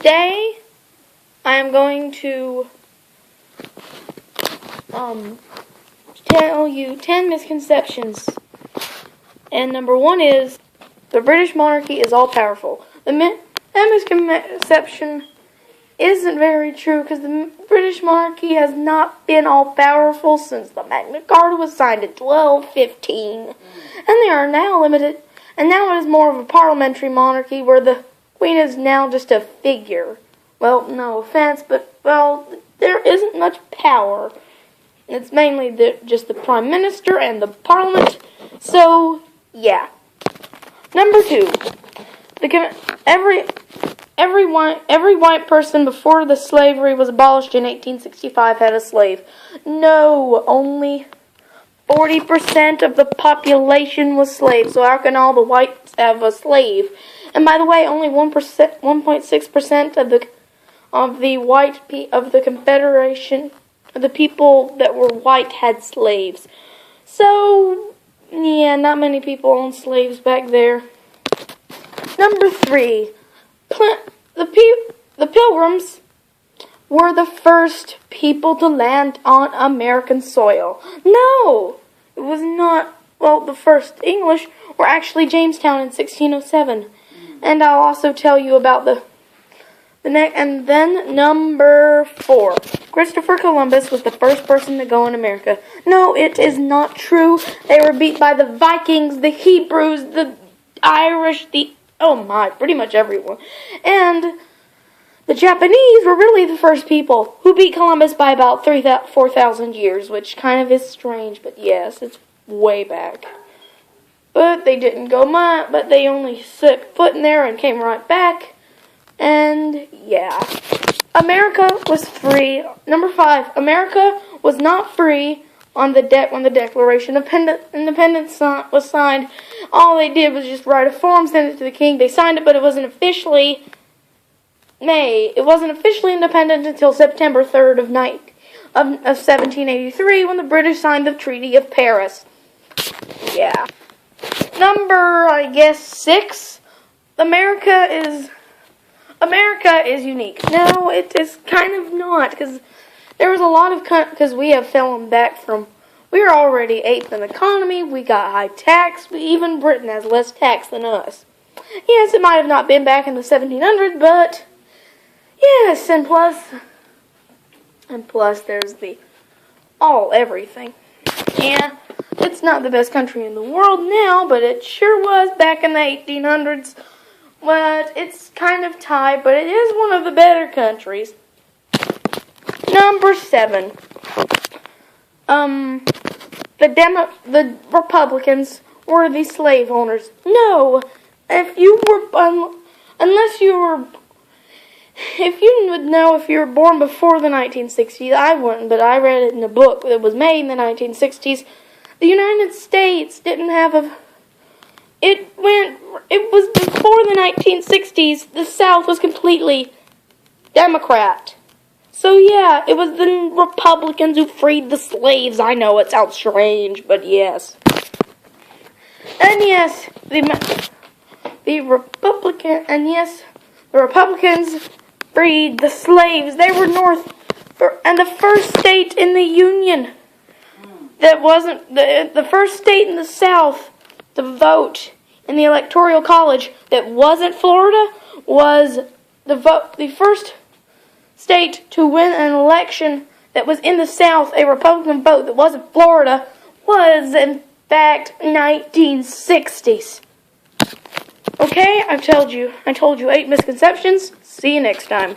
Today, I am going to tell you 10 misconceptions. And number 1 is, the British monarchy is all-powerful. That misconception isn't very true because the British monarchy has not been all-powerful since the Magna Carta was signed in 1215. And they are now limited, and now it is more of a parliamentary monarchy where the Queen is now just a figure. Well, no offense, but, well, there isn't much power. It's mainly just the Prime Minister and the Parliament. So, yeah. Number 2. Every white person before the slavery was abolished in 1865 had a slave. No, only 40% of the population was slaves. So how can all the whites have a slave? And by the way, only 1.6% of the Confederation, the people that were white, had slaves. So, yeah, not many people owned slaves back there. Number 3, the Pilgrims were the first people to land on American soil. No, it was not. Well, the first English were actually Jamestown in 1607. And I'll also tell you about the next. And then number 4. Christopher Columbus was the first person to go in America. No, it is not true. They were beat by the Vikings, the Hebrews, the Irish, pretty much everyone. And the Japanese were really the first people who beat Columbus by about 4,000 years, which kind of is strange, but yes, it's way back. But they didn't go much, but they only set foot in there and came right back. And, yeah. America was free. Number 5, America was not free on when the Declaration of Independence was signed. All they did was just write a form, send it to the king. They signed it, but it wasn't officially independent until September 3rd of 1783 when the British signed the Treaty of Paris. Yeah. Number, 6, America is unique. No, it is kind of not, because there was a lot of, because we have fallen back from, we are already 8th in economy, we got high tax, even Britain has less tax than us. Yes, it might have not been back in the 1700s, but, yes, and plus there's the everything. Yeah. It's not the best country in the world now, but it sure was back in the 1800s. But it's kind of tied, but it is one of the better countries. Number 7. The Republicans were the slave owners. No, if you would know if you were born before the 1960s, I wouldn't, but I read it in a book that was made in the 1960s. The United States didn't have it was before the 1960s, the South was completely Democrat. So yeah, it was the Republicans who freed the slaves. I know it sounds strange, but yes. And yes, the Republicans freed the slaves. They were and the first state in the Union that wasn't the first state in the South to vote in the Electoral College that wasn't Florida was the first state to win an election that was in the South, a Republican vote that wasn't Florida, was in fact 1960s. Okay, I told you 8 misconceptions. See you next time.